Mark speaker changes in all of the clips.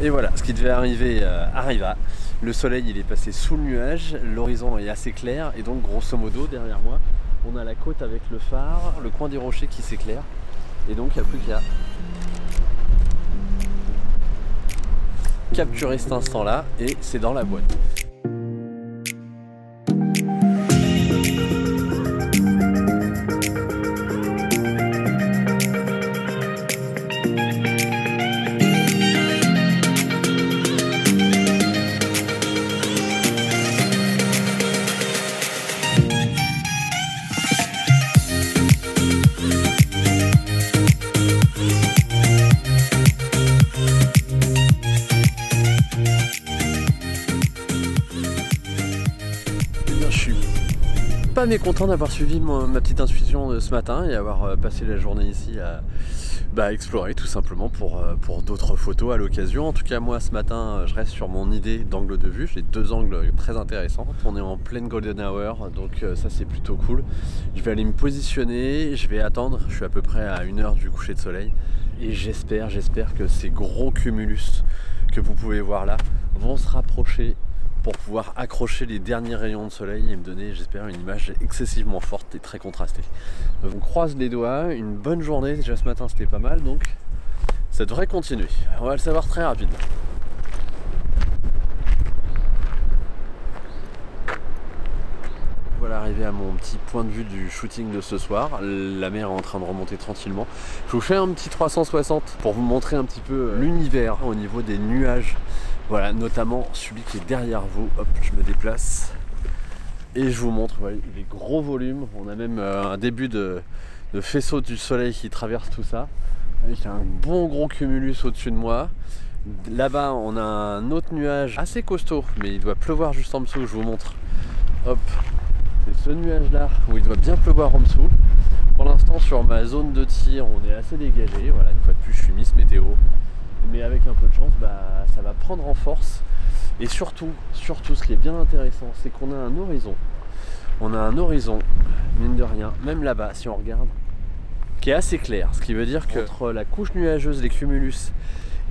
Speaker 1: Et voilà, ce qui devait arriver arriva. Le soleil il est passé sous le nuage, l'horizon est assez clair et donc grosso modo derrière moi on a la côte avec le phare, le coin des rochers qui s'éclaire et donc il n'y a plus qu'à capturer cet instant là et c'est dans la boîte. Pas mécontent d'avoir suivi ma petite intuition de ce matin et avoir passé la journée ici à explorer tout simplement pour d'autres photos à l'occasion. En tout cas moi ce matin je reste sur mon idée d'angle de vue, j'ai deux angles très intéressants. On est en pleine golden hour donc ça c'est plutôt cool. Je vais aller me positionner, je vais attendre, je suis à peu près à 1 heure du coucher de soleil et j'espère que ces gros cumulus que vous pouvez voir là vont se rapprocher pour pouvoir accrocher les derniers rayons de soleil et me donner, j'espère, une image excessivement forte et très contrastée. Donc on croise les doigts, une bonne journée, déjà ce matin c'était pas mal, donc ça devrait continuer. On va le savoir très rapidement. Voilà arrivé à mon petit point de vue du shooting de ce soir. La mer est en train de remonter tranquillement. Je vous fais un petit 360 pour vous montrer un petit peu l'univers au niveau des nuages. Voilà, notamment celui qui est derrière vous. Hop, je me déplace et je vous montre voilà, les gros volumes. On a même un début de faisceau du soleil qui traverse tout ça. Avec un bon gros cumulus au-dessus de moi. Là-bas, on a un autre nuage assez costaud, mais il doit pleuvoir juste en dessous. Je vous montre. Hop, c'est ce nuage-là où il doit bien pleuvoir en dessous. Pour l'instant, sur ma zone de tir, on est assez dégagé. Voilà, une fois de plus, je suis Miss Météo. Mais avec un peu de chance, ça va prendre en force. Et surtout, ce qui est bien intéressant, c'est qu'on a un horizon. On a un horizon, mine de rien, même là-bas, si on regarde, qui est assez clair. Ce qui veut dire que entre la couche nuageuse, les cumulus,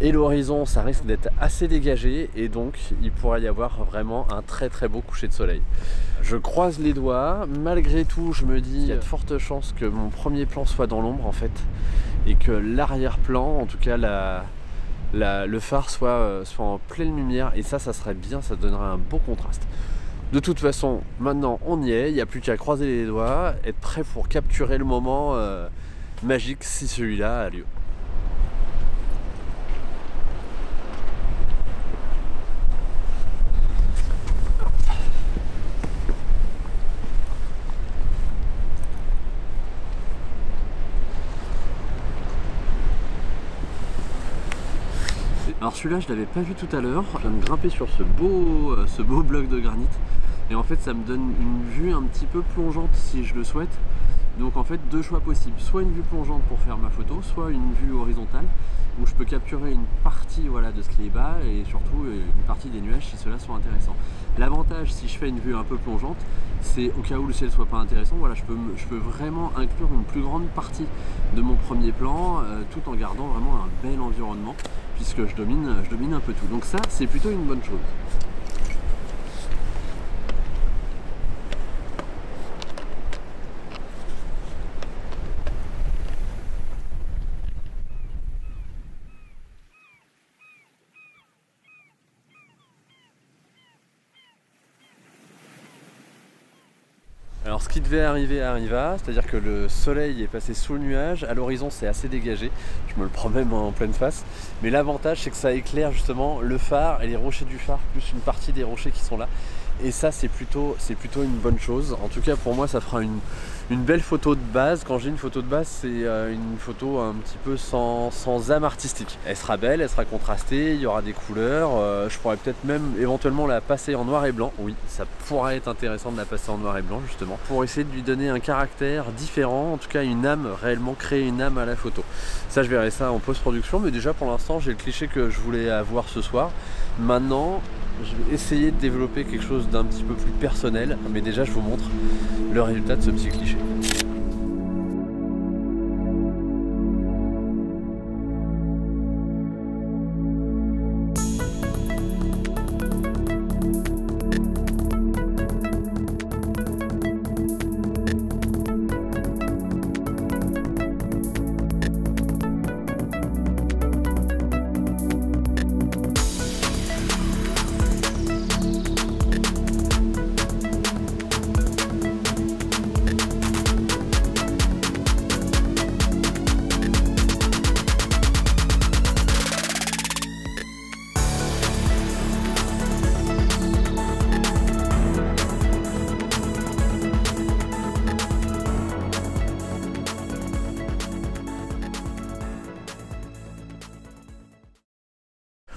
Speaker 1: et l'horizon, ça risque d'être assez dégagé. Et donc, il pourrait y avoir vraiment un très très beau coucher de soleil. Je croise les doigts. Malgré tout, je me dis, il y a de fortes chances que mon premier plan soit dans l'ombre, en fait. Et que l'arrière-plan, en tout cas le phare soit en pleine lumière et ça serait bien, ça donnerait un beau contraste. De toute façon, maintenant on y est, il n'y a plus qu'à croiser les doigts, être prêt pour capturer le moment magique si celui-là a lieu. Alors celui-là je l'avais pas vu tout à l'heure, je viens de grimper sur ce beau bloc de granit et en fait ça me donne une vue un petit peu plongeante si je le souhaite. Donc en fait deux choix possibles, soit une vue plongeante pour faire ma photo, soit une vue horizontale où je peux capturer une partie voilà, de ce qui est bas et surtout une partie des nuages si ceux-là sont intéressants. L'avantage si je fais une vue un peu plongeante, c'est au cas où le ciel soit pas intéressant, voilà, je peux vraiment inclure une plus grande partie de mon premier plan tout en gardant vraiment un bel environnement puisque je domine un peu tout. Donc ça c'est plutôt une bonne chose. Alors ce qui devait arriver arriva, c'est-à-dire que le soleil est passé sous le nuage, à l'horizon c'est assez dégagé, je me le prends même en pleine face, mais l'avantage c'est que ça éclaire justement le phare et les rochers du phare, plus une partie des rochers qui sont là, et ça c'est plutôt une bonne chose. En tout cas pour moi ça fera une belle photo de base. Quand j'ai une photo de base, c'est une photo un petit peu sans âme artistique. Elle sera belle, elle sera contrastée, il y aura des couleurs, je pourrais peut-être même éventuellement la passer en noir et blanc. Oui, ça pourrait être intéressant de la passer en noir et blanc justement, pour essayer de lui donner un caractère différent, en tout cas une âme, réellement créer une âme à la photo. Ça je verrai ça en post-production, mais déjà pour l'instant j'ai le cliché que je voulais avoir ce soir. Maintenant, je vais essayer de développer quelque chose d'un petit peu plus personnel, mais déjà je vous montre le résultat de ce petit cliché.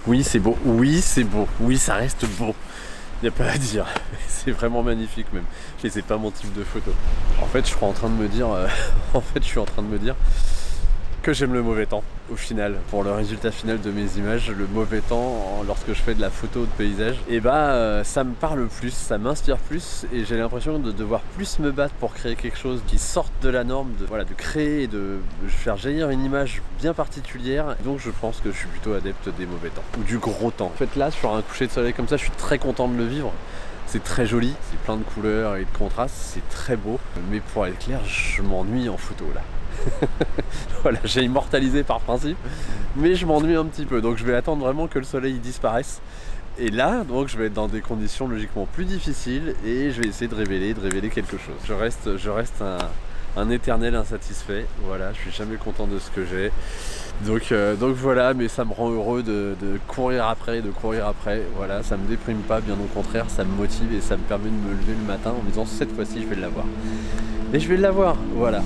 Speaker 1: Oui, c'est beau. Oui, c'est beau. Oui, ça reste beau. Il n'y a pas à dire. C'est vraiment magnifique même. Et c'est pas mon type de photo. En fait, je suis en train de me dire... que j'aime le mauvais temps au final. Pour le résultat final de mes images, le mauvais temps lorsque je fais de la photo de paysage, et bah ça me parle plus, ça m'inspire plus et j'ai l'impression de devoir plus me battre pour créer quelque chose qui sorte de la norme, de créer et de faire jaillir une image bien particulière. Donc je pense que je suis plutôt adepte des mauvais temps ou du gros temps. En fait là sur un coucher de soleil comme ça, je suis très content de le vivre. C'est très joli, c'est plein de couleurs et de contrastes, c'est très beau. Mais pour être clair, je m'ennuie en photo là. Voilà, j'ai immortalisé par principe, mais je m'ennuie un petit peu. Donc je vais attendre vraiment que le soleil disparaisse. Et là, donc je vais être dans des conditions logiquement plus difficiles et je vais essayer de révéler quelque chose. Je reste un éternel insatisfait. Voilà, je suis jamais content de ce que j'ai. Donc voilà, mais ça me rend heureux de courir après, Voilà, ça me déprime pas, bien au contraire, ça me motive et ça me permet de me lever le matin en me disant cette fois-ci je vais l'avoir. Et je vais l'avoir, voilà.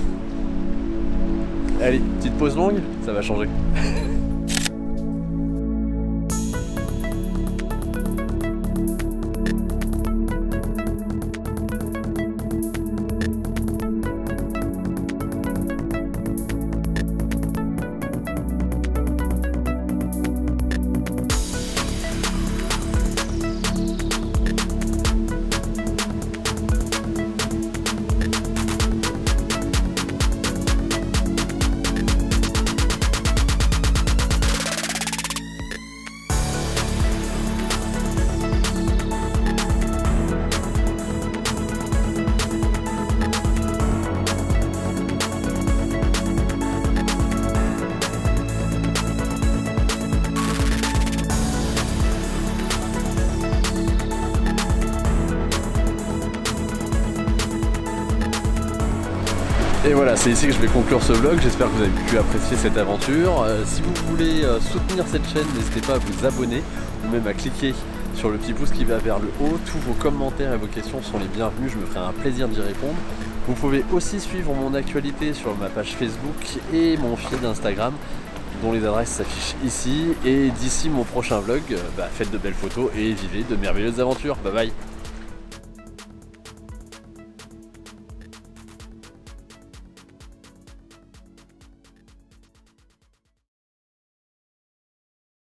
Speaker 1: Allez, petite pause longue, ça va changer. Et voilà, c'est ici que je vais conclure ce vlog. J'espère que vous avez pu apprécier cette aventure. Si vous voulez soutenir cette chaîne, n'hésitez pas à vous abonner ou même à cliquer sur le petit pouce qui va vers le haut. Tous vos commentaires et vos questions sont les bienvenus, je me ferai un plaisir d'y répondre. Vous pouvez aussi suivre mon actualité sur ma page Facebook et mon fil Instagram, dont les adresses s'affichent ici. Et d'ici mon prochain vlog, faites de belles photos et vivez de merveilleuses aventures. Bye bye.